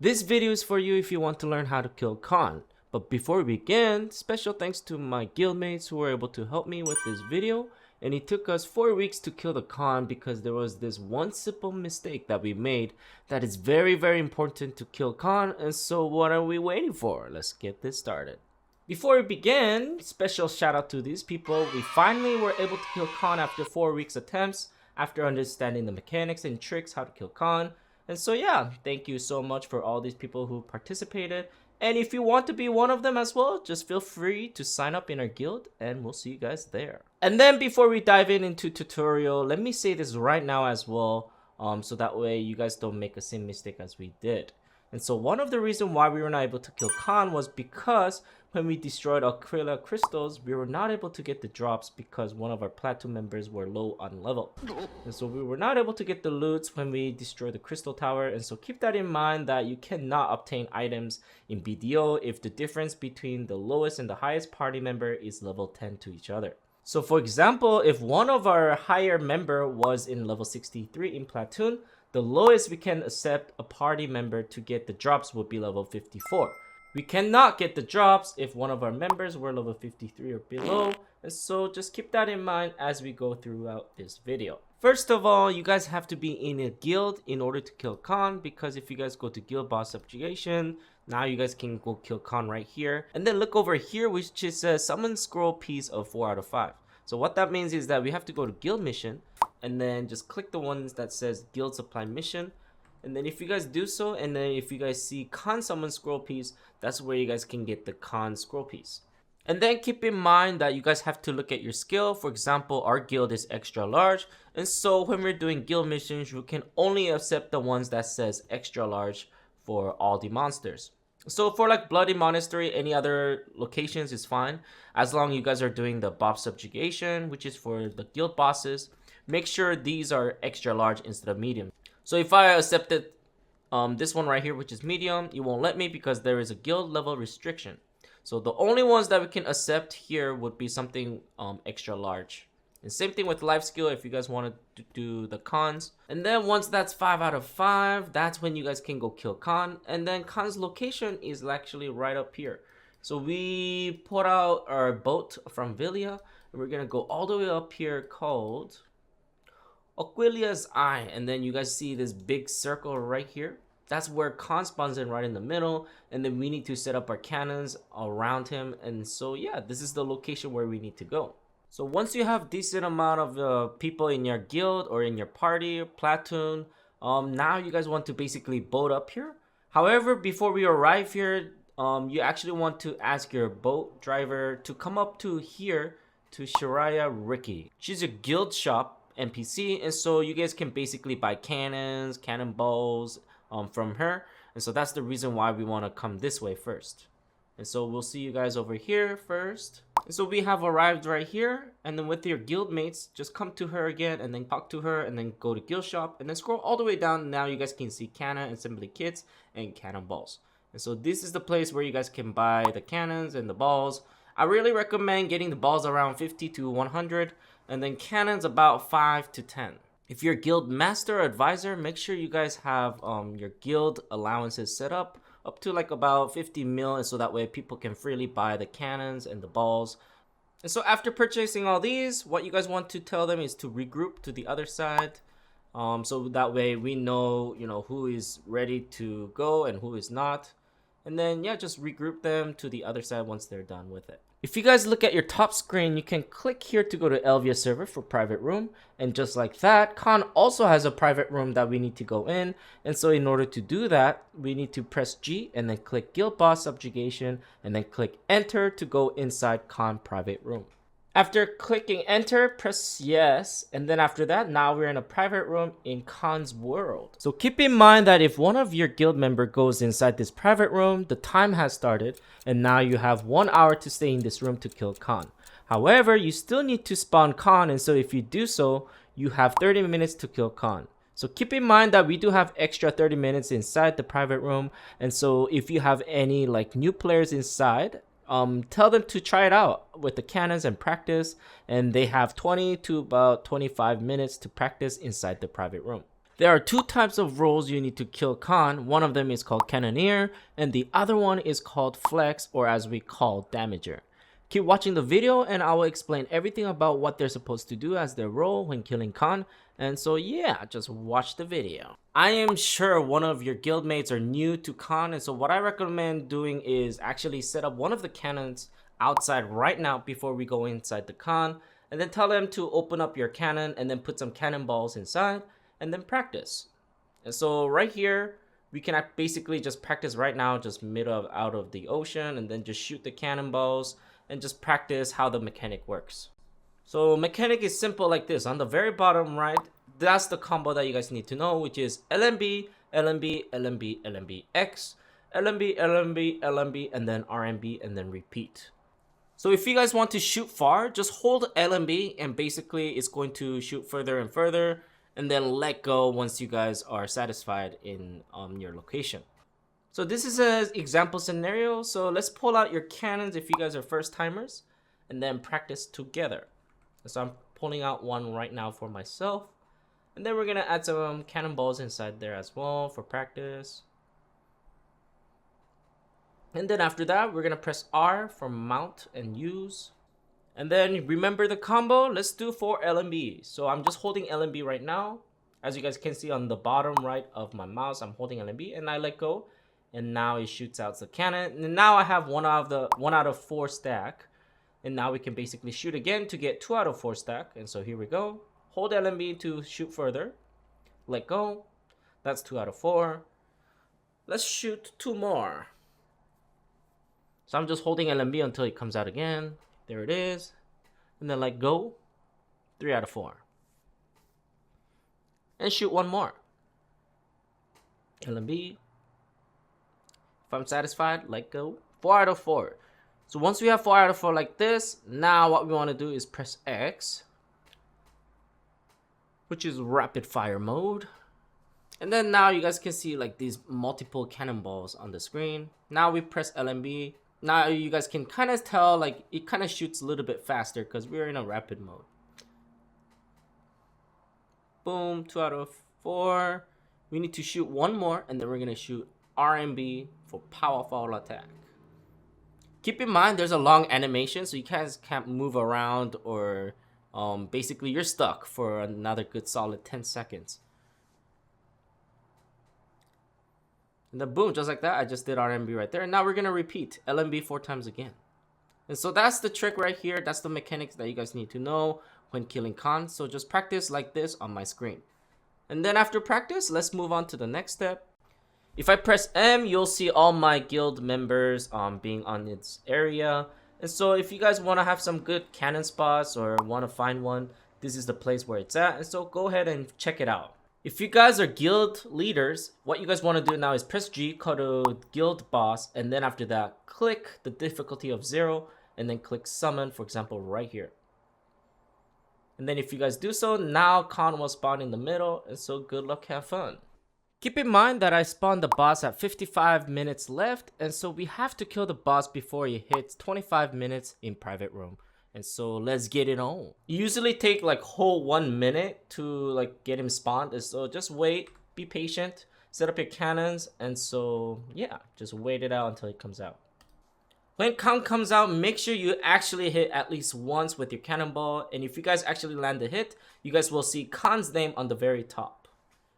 This video is for you if you want to learn how to kill Khan. But before we begin, special thanks to my guildmates who were able to help me with this video. And it took us 4 weeks to kill the Khan because there was this one simple mistake that we made that is very important to kill Khan. And so what are we waiting for? Let's get this started. Before we begin, special shout out to these people. We finally were able to kill Khan after 4 weeks attempts, after understanding the mechanics and tricks how to kill Khan. And so yeah, thank you so much for all these people who participated. And if you want to be one of them as well, just feel free to sign up in our guild and we'll see you guys there. And then before we dive into tutorial, let me say this right now as well, so that way you guys don't make the same mistake as we did. And so one of the reasons why we were not able to kill Khan was because when we destroyed Aquila crystals, we were not able to get the drops because one of our platoon members were low on level. And so we were not able to get the loots when we destroyed the crystal tower. And so keep that in mind that you cannot obtain items in BDO if the difference between the lowest and the highest party member is level 10 to each other. So for example, if one of our higher member was in level 63 in platoon, the lowest we can accept a party member to get the drops would be level 54. We cannot get the drops if one of our members were level 53 or below, and so just keep that in mind as we go throughout this video. First of all, you guys have to be in a guild in order to kill Khan, because if you guys go to guild boss subjugation, now you guys can go kill Khan right here. And then look over here, which is a summon scroll piece of 4 out of 5. So what that means is that we have to go to guild mission and then just click the ones that says guild supply mission. And then if you guys do so, and then if you guys see Khan summon scroll piece, that's where you guys can get the Khan scroll piece. And then keep in mind that you guys have to look at your skill. For example, our guild is extra large, and so when we're doing guild missions, you can only accept the ones that says extra large for all the monsters. So for like Bloody Monastery, any other locations is fine, as long as you guys are doing the Bob subjugation, which is for the guild bosses. Make sure these are extra large instead of medium. So if I accepted this one right here, which is medium, it won't let me because there is a guild level restriction. So the only ones that we can accept here would be something extra large. And same thing with life skill if you guys want to do the Khans. And then once that's 5 out of 5, that's when you guys can go kill Khan. And then Khan's location is actually right up here. So we put out our boat from Villia, and we're gonna go all the way up here called Aquilia's Eye. And then you guys see this big circle right here. That's where Khan spawns in right in the middle, and then we need to set up our cannons around him. And so yeah, this is the location where we need to go. So once you have decent amount of people in your guild or in your party or platoon, now you guys want to basically boat up here. However, before we arrive here, you actually want to ask your boat driver to come up to here to Shiraya Riki. She's a guild shop NPC, and so you guys can basically buy cannons, cannonballs from her. And so that's the reason why we want to come this way first. And so we'll see you guys over here first. And so we have arrived right here, and then with your guild mates, just come to her again and then talk to her and then go to guild shop and then scroll all the way down. Now you guys can see cannon assembly kits and cannonballs. And so this is the place where you guys can buy the cannons and the balls. I really recommend getting the balls around 50 to 100 and then cannons about 5 to 10. If you're guild master or advisor, make sure you guys have your guild allowances set up to like about 50 mil, and so that way people can freely buy the cannons and the balls. And so after purchasing all these, what you guys want to tell them is to regroup to the other side, so that way we know, who is ready to go and who is not. And then yeah, just regroup them to the other side once they're done with it. If you guys look at your top screen, you can click here to go to Elvia server for private room. And just like that, Khan also has a private room that we need to go in. And so in order to do that, we need to press G and then click guild boss subjugation and then click enter to go inside Khan private room. After clicking enter, press yes, and then after that, now we're in a private room in Khan's world. So keep in mind that if one of your guild member goes inside this private room, the time has started, and now you have 1 hour to stay in this room to kill Khan. However, you still need to spawn Khan, and so if you do so, you have 30 minutes to kill Khan. So keep in mind that we do have extra 30 minutes inside the private room, and so if you have any like new players inside, tell them to try it out with the cannons and practice, and they have 20 to about 25 minutes to practice inside the private room. There are two types of roles you need to kill Khan. One of them is called cannoneer, and the other one is called flex, or as we call damager. Keep watching the video and I will explain everything about what they're supposed to do as their role when killing Khan. And so yeah, just watch the video. I am sure one of your guildmates are new to Khan, and so what I recommend doing is actually set up one of the cannons outside right now before we go inside the Khan, and then tell them to open up your cannon and then put some cannonballs inside and then practice. And so right here we can basically just practice right now, just out of the ocean, and then just shoot the cannonballs and just practice how the mechanic works. So mechanic is simple like this. On the very bottom right, that's the combo that you guys need to know, which is LMB, LMB, LMB, LMB, X, LMB, LMB, LMB, and then RMB, and then repeat. So if you guys want to shoot far, just hold LMB and basically it's going to shoot further and further, and then let go once you guys are satisfied in your location. So this is an example scenario. So let's pull out your cannons if you guys are first timers and then practice together. So I'm pulling out one right now for myself. And then we're gonna add some cannonballs inside there as well for practice. And then after that, we're gonna press R for mount and use. And then remember the combo, let's do 4 LMB. So I'm just holding LMB right now. As you guys can see on the bottom right of my mouse, I'm holding LMB and I let go. And now it shoots out the cannon. And now I have 1 out of 4 stack. And now we can basically shoot again to get 2 out of 4 stack. And so here we go. Hold LMB to shoot further. Let go. That's 2 out of 4. Let's shoot 2 more. So I'm just holding LMB until it comes out again. There it is. And then let go. 3 out of 4. And shoot 1 more. LMB. If I'm satisfied, let go. 4 out of 4. So once we have 4 out of 4 like this, now what we want to do is press X, which is rapid fire mode. And then now you guys can see like these multiple cannonballs on the screen. Now we press LMB. Now you guys can kind of tell like it kind of shoots a little bit faster because we're in a rapid mode. Boom, 2 out of 4. We need to shoot 1 more and then we're going to shoot RMB for powerful attack. Keep in mind there's a long animation, so you guys can't move around or basically you're stuck for another good solid 10 seconds. And then boom, just like that, I just did RMB right there. And now we're going to repeat LMB 4 times again. And so that's the trick right here. That's the mechanics that you guys need to know when killing Khan. So just practice like this on my screen. And then after practice, let's move on to the next step. If I press M, you'll see all my guild members being on its area. And so if you guys want to have some good cannon spots or want to find one, this is the place where it's at. And so go ahead and check it out. If you guys are guild leaders, what you guys want to do now is press G, go to guild boss, and then after that, click the difficulty of 0, and then click summon, for example, right here. And then if you guys do so, now Khan will spawn in the middle, and so good luck, have fun. Keep in mind that I spawned the boss at 55 minutes left, and so we have to kill the boss before he hits 25 minutes in private room. And so let's get it on. You usually take like whole 1 minute to like get him spawned, and so just wait, be patient, set up your cannons, and so yeah, just wait it out until he comes out. When Khan comes out, make sure you actually hit at least once with your cannonball, and if you guys actually land the hit, you guys will see Khan's name on the very top.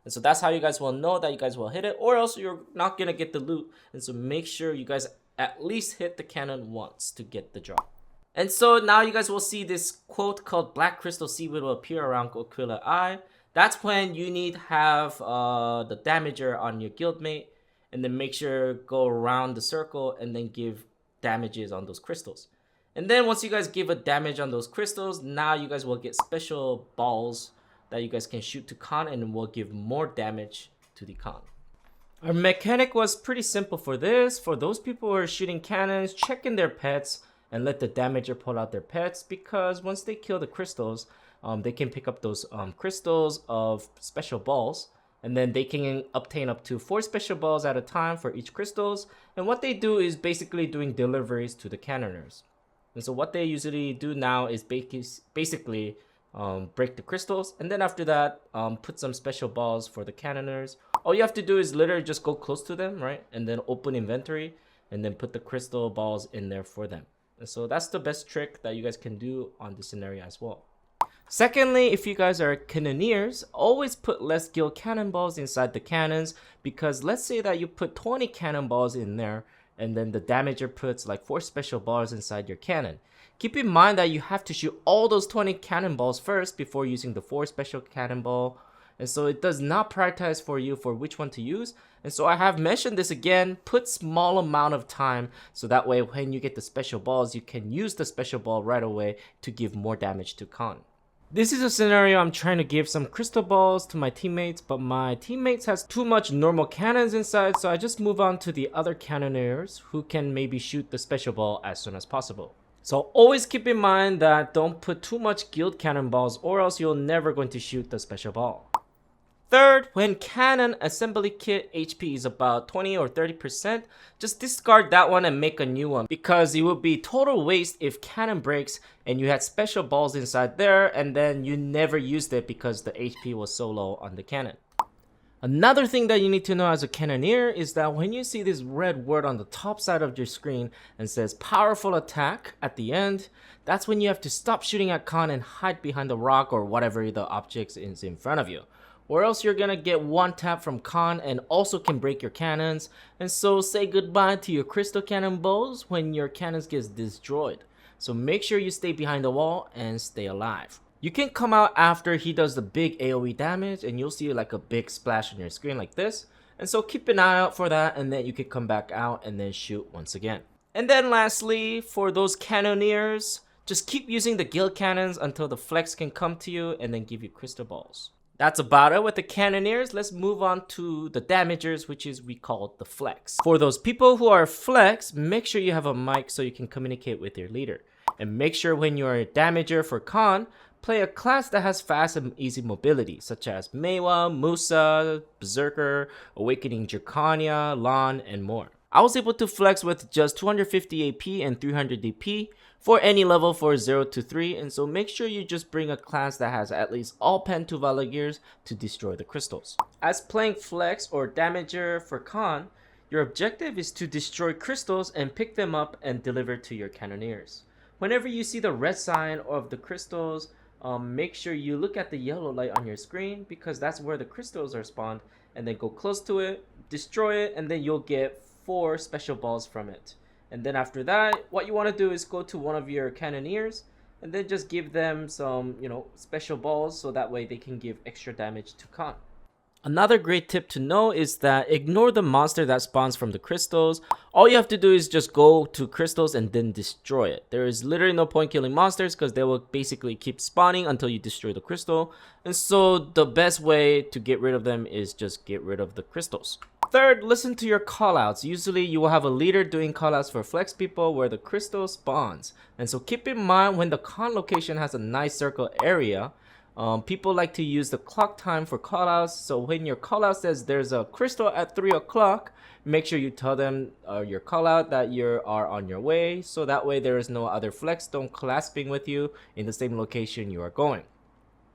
And so that's how you guys will know that you guys will hit it, or else you're not gonna get the loot. And so make sure you guys at least hit the cannon once to get the drop. And so now you guys will see this quote called Black Crystal Seaweed will appear around Aquila Eye. That's when you need to have the damager on your guildmate, and then make sure go around the circle and then give damages on those crystals. And then once you guys give a damage on those crystals, now you guys will get special balls that you guys can shoot to Khan and will give more damage to the Khan. Our mechanic was pretty simple for this. For those people who are shooting cannons, check in their pets and let the damager pull out their pets, because once they kill the crystals, they can pick up those crystals of special balls, and then they can obtain up to 4 special balls at a time for each crystals. And what they do is basically doing deliveries to the cannoneers. And so what they usually do now is basically break the crystals, and then after that, put some special balls for the cannoneers. All you have to do is literally just go close to them, right? And then open inventory, and then put the crystal balls in there for them. And so that's the best trick that you guys can do on this scenario as well. Secondly, if you guys are cannoneers, always put less guild cannonballs inside the cannons, because let's say that you put 20 cannonballs in there, and then the damager puts like 4 special balls inside your cannon. Keep in mind that you have to shoot all those 20 cannonballs first before using the 4 special cannonball. And so it does not prioritize for you for which one to use. And so I have mentioned this again, put small amount of time so that way when you get the special balls, you can use the special ball right away to give more damage to Khan. This is a scenario I'm trying to give some crystal balls to my teammates, but my teammates has too much normal cannons inside, so I just move on to the other cannoneers who can maybe shoot the special ball as soon as possible. So always keep in mind that don't put too much guild cannonballs or else you're never going to shoot the special ball. Third, when cannon assembly kit HP is about 20 or 30%, just discard that one and make a new one, because it would be total waste if cannon breaks and you had special balls inside there and then you never used it because the HP was so low on the cannon. Another thing that you need to know as a cannoneer is that when you see this red word on the top side of your screen and says powerful attack at the end, that's when you have to stop shooting at Khan and hide behind the rock or whatever the object is in front of you. Or else you're gonna get one tap from Khan and also can break your cannons, and so say goodbye to your crystal cannonballs when your cannons gets destroyed. So make sure you stay behind the wall and stay alive. You can come out after he does the big AoE damage and you'll see like a big splash on your screen like this, and so keep an eye out for that, and then you can come back out and then shoot once again. And then lastly, for those cannoneers, just keep using the guild cannons until the flex can come to you and then give you crystal balls. That's about it with the cannoneers. Let's move on to the damagers, which is we call the flex. For those people who are flex, make sure you have a mic so you can communicate with your leader. And make sure when you're a damager for Khan, play a class that has fast and easy mobility, such as Meiwa, Musa, Berserker, Awakening Dracania, Lan, and more. I was able to flex with just 250 AP and 300 DP for any level for 0 to 3, and so make sure you just bring a class that has at least all pen tuvala gears to destroy the crystals. As playing flex or damager for Khan, your objective is to destroy crystals and pick them up and deliver to your cannoneers. Whenever you see the red sign of the crystals, make sure you look at the yellow light on your screen, because that's where the crystals are spawned, and then go close to it, destroy it, and then you'll get 4 special balls from it. And then after that, what you want to do is go to one of your cannoneers and then just give them some, special balls so that way they can give extra damage to Khan. Another great tip to know is that ignore the monster that spawns from the crystals. All you have to do is just go to crystals and then destroy it. There is literally no point killing monsters because they will basically keep spawning until you destroy the crystal. And so the best way to get rid of them is just get rid of the crystals. Third, listen to your callouts. Usually you will have a leader doing callouts for flex people where the crystal spawns. And so keep in mind when the Khan location has a nice circle area, people like to use the clock time for callouts. So when your callout says there's a crystal at 3 o'clock, make sure you tell them your callout that you are on your way. So that way there is no other flex don't clasping with you in the same location you are going.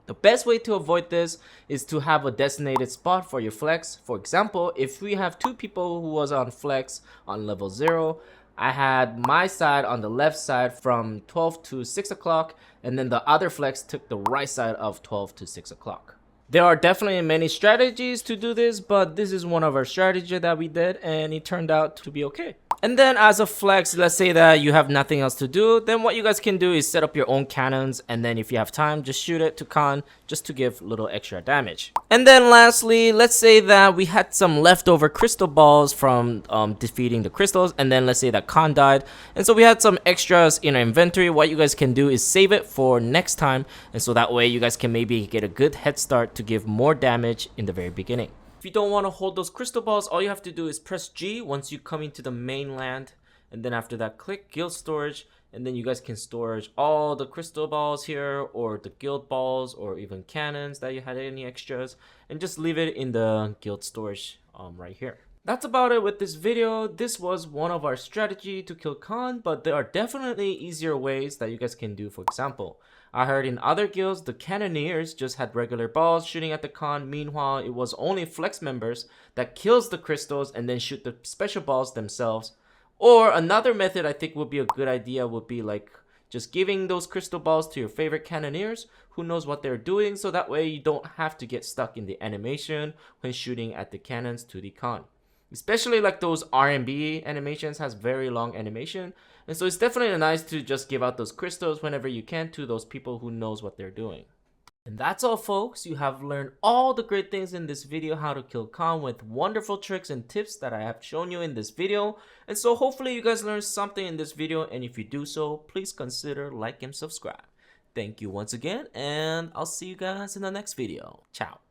The best way to avoid this is to have a designated spot for your flex. For example, if we have 2 people who was on flex on level 0, I had my side on the left side from 12 to 6 o'clock, and then the other flex took the right side of 12 to 6 o'clock. There are definitely many strategies to do this, but this is one of our strategies that we did, and it turned out to be okay. And then as a flex, let's say that you have nothing else to do, then what you guys can do is set up your own cannons, and then if you have time, just shoot it to Khan just to give a little extra damage. And then lastly, let's say that we had some leftover crystal balls from defeating the crystals, and then let's say that Khan died, and so we had some extras in our inventory. What you guys can do is save it for next time, and so that way you guys can maybe get a good head start to give more damage in the very beginning. If you don't want to hold those crystal balls, all you have to do is press G once you come into the mainland, and then after that click guild storage, and then you guys can storage all the crystal balls here, or the guild balls, or even cannons that you had any extras, and just leave it in the guild storage right here. That's about it with this video. This was one of our strategy to kill Khan, but there are definitely easier ways that you guys can do. For example, I heard in other guilds, the cannoneers just had regular balls shooting at the Khan. Meanwhile, it was only flex members that kills the crystals and then shoot the special balls themselves. Or another method I think would be a good idea would be like just giving those crystal balls to your favorite cannoneers who knows what they're doing, so that way you don't have to get stuck in the animation when shooting at the cannons to the Khan. Especially like those R&B animations has very long animation, and so it's definitely nice to just give out those crystals whenever you can to those people who knows what they're doing. And that's all, folks. You have learned all the great things in this video, how to kill Khan, with wonderful tricks and tips that I have shown you in this video. And so hopefully you guys learned something in this video, and if you do so, please consider like and subscribe. Thank you once again, and I'll see you guys in the next video. Ciao.